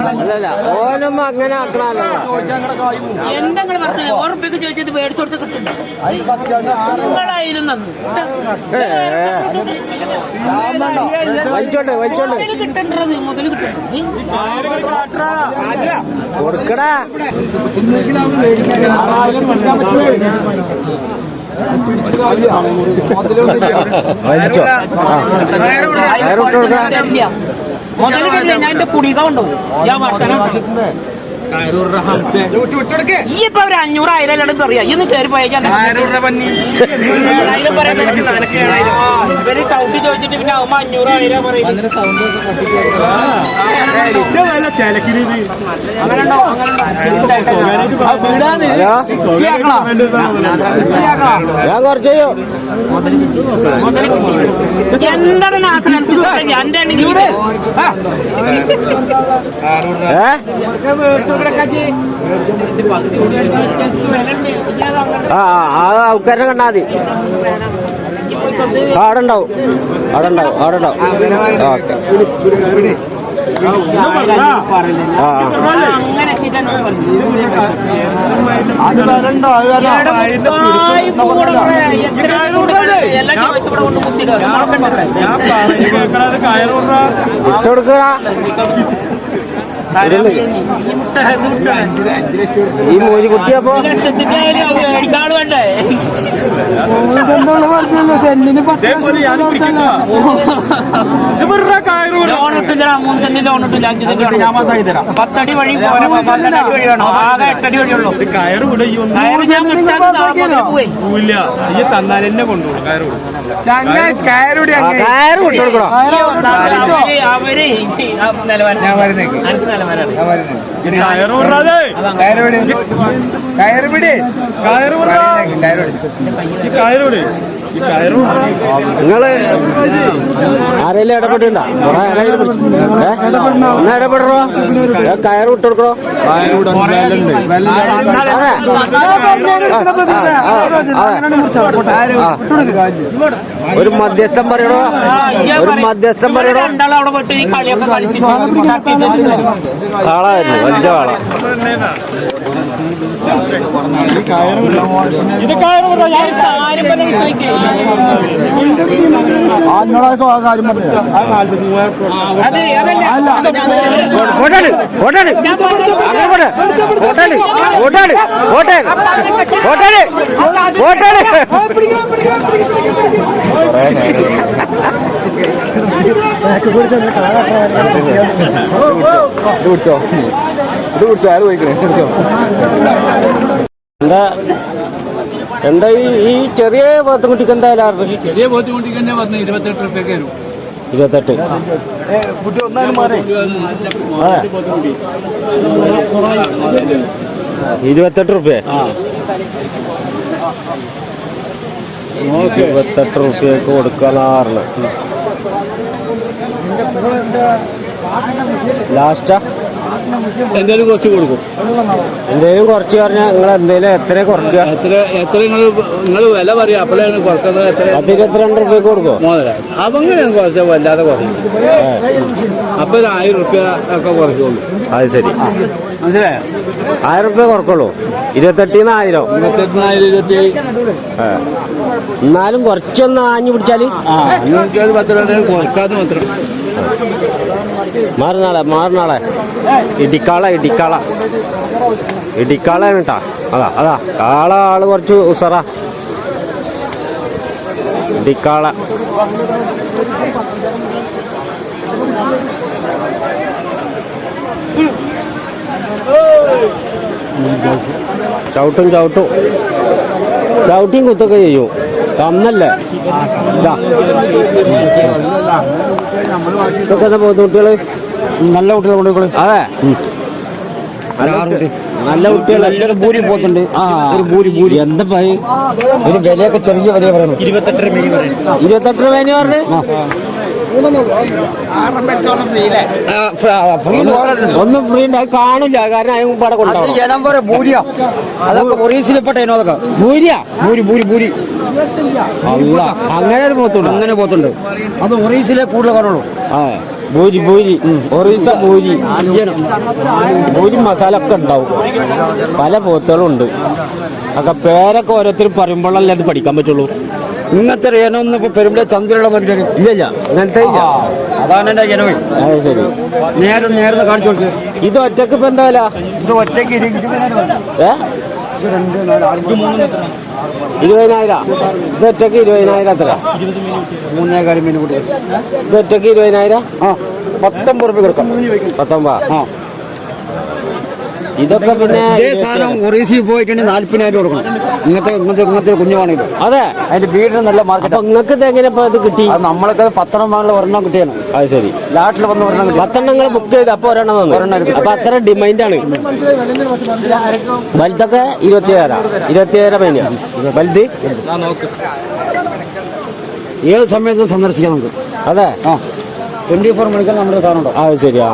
അല്ലല്ല ഓനൊന്നും അങ്ങനെ ആക്കണല്ലോ. എന്തെങ്കിലും പറഞ്ഞത് ഉറപ്പിക്ക് ചോദിച്ചത് മേടിച്ചു കൊടുത്ത് കിട്ടുന്നുണ്ടോ? നിങ്ങളായാലും നന്ദി കിട്ടണ്ടത് മുതൽ കൊടുക്കടാ. മുതൽ ഞാൻ എന്റെ കുടിക കൊണ്ടുപോകും. ഞാൻ ഈ ഇപ്പൊ ഒരു 500,000 അറിയാം. ഇന്ന് കയറി പോയാൽ ഇവര് കൗണ്ട് ചോദിച്ചിട്ട് പിന്നെ ആവുമ്പോ 500,000 പറയും. ഞാൻ കുറച്ച് എന്താണ് നാശം എന്റെ ആൾക്കാരെ കണ്ടാ മതി. അവിടെ ഉണ്ടാവും ഓക്കെ. കൊടുക്കുക. ഈ മോരി കുട്ടിയപ്പോ പത്തടി വഴി വേണോ? ആകെ 8 അടി വഴിയുള്ളൂ. തന്നാലെന്നെ കൊണ്ടുപോകും അവര് നിലവാരം നിങ്ങള് ആരെങ്കിലും ഇടപെട്ടുണ്ടോ? എന്നാ ഇടപെടറോ? കയറ് വിട്ട് കൊടുക്കണോ? ഒരു മധ്യസ്ഥം പറയണോ? ആളായിരുന്നു 5 ആളാ. എന്താ ഈ ചെറിയ പോത്തുകുട്ടിക്ക് എന്തായാലും ചെറിയ പോത്തുകുട്ടിക്ക് തന്നെ പറഞ്ഞു 28 റുപ്യക്ക് വരും. 28 റുപ്യ. 28 റുപ്യക്ക് കൊടുക്കാനാറില്ല. ലാസ്റ്റാ എന്തേലും കുറച്ച് കൊടുക്കും. എന്തേലും കുറച്ച് പറഞ്ഞാൽ നിങ്ങൾ എന്തേലും എത്ര കുറക്കുക? എത്ര നിങ്ങൾ വില പറയാ അപ്പോഴാണ് കുറക്കുന്നത്. എത്ര 22 റുപ്യക്ക് കൊടുക്കും. അപ്പൊ അങ്ങനെ കുറച്ച് വല്ലാതെ കുറയും. അപ്പൊ 1000 റുപ്യ ഒക്കെ കുറയ്ക്കുള്ളൂ. അത് ശരി, മനസ്സിലായോ? 1000 റുപ്യ കുറക്കുള്ളൂ. 28 1000. 27 എന്നാലും കുറച്ചൊന്ന് ആഞ്ഞു പിടിച്ചാല് 10 രൂപ കുറക്കാതെ മാത്രം. മാറുന്നാളെ ഇടിക്കാളാണ് കേട്ടാ. അതാ ആള് കുറച്ച് ഉസറാ. ഇടിക്കാള ചവിട്ടിയും കുത്തൊക്കെ ചെയ്യും. കന്നല്ലേ ഇതൊക്കെ പോകുന്ന കുട്ടികള് നല്ല കുട്ടികളെ കൊണ്ടുപോയി. അതെ, നല്ല കുട്ടികൾ. നല്ലൊരു ഭൂരി പോത്തുണ്ട്. ഒരു ഭൂരി എന്താ ഒരു വിലയൊക്കെ ചെറിയ വില പറയണം. 28 രൂപ പറഞ്ഞു. ഒന്നും ഫ്രീ കാണില്ല. കാരണം അതിന് ഇവിടെ കൊണ്ടുപോകും. ജനം പോലെ ഭൂരിയാ. അതൊക്കെ ഒറീസിൽപ്പെട്ട അതൊക്കെ ഭൂരി. അല്ല, അങ്ങനെ ഒരു പോത്തുണ്ട്. അത് ഒറീസിലെ കൂടുതൽ കാണുള്ളൂ. ഭൂരി ഒറീസ ഭൂരി ഭൂരി മസാല ഒക്കെ ഉണ്ടാവും. പല പോത്തുകളും ഉണ്ട്. ഒക്കെ പേരൊക്കെ ഓരോരുത്തരും പറയുമ്പോഴല്ലേ അത് പഠിക്കാൻ പറ്റുള്ളൂ. ഇങ്ങനത്തെ ഏനൊന്നും ഇപ്പൊ പെരുമ്പള ചന്ദ്രയുടെ പരിപാടി ഇല്ല അങ്ങനത്തെ ഇല്ല. അതാണ് എന്റെ ജനവി. അത് ശരി. നേരെ കാണിച്ചു കൊടുക്കുക. ഇത് ഒറ്റക്ക് ഇപ്പൊ എന്താ വില? ഇത് ഒറ്റയ്ക്ക് 20,000. ഇത് ഒറ്റക്ക് 20,000 എത്ര? 3,000 മീൻ കൂടി. ഇത് ഒറ്റക്ക് 20,000. 19 രൂപ കൊടുക്കാം. 19. ഇതൊക്കെ പിന്നെ ഇതേ സാധനം ഒറീസിൽ പോയിട്ടുണ്ടെങ്കിൽ 40,000 കൊടുക്കണം. ഇങ്ങനത്തെ കുഞ്ഞുവാണിത്. അതെ, അതിന്റെ വീടിന് നല്ല മാർക്കറ്റ്. അപ്പൊ നിങ്ങൾക്ക് ഇത് എങ്ങനെ ഇപ്പൊ ഇത് കിട്ടി? അത് നമ്മളൊക്കെ 10 വാങ്ങുന്ന ഒരെണ്ണം കിട്ടിയാണ്. അത് ശരി. നാട്ടിൽ വന്ന് ഒരെണ്ണം കിട്ടി. 10 നിങ്ങൾ ബുക്ക് ചെയ്ത് അപ്പൊ ഒരെണ്ണം വന്നു. അപ്പൊ അത്ര ഡിമാൻഡാണ്. വലുതൊക്കെ 27,000 മീനാ. വലുത് ഏത് സമയത്തും സന്ദർശിക്കാം നമുക്ക്. അതെ, 24 മണിക്കൂർ നമ്മുടെ സാധനം ഉണ്ടോ? അത് ശരി. ആ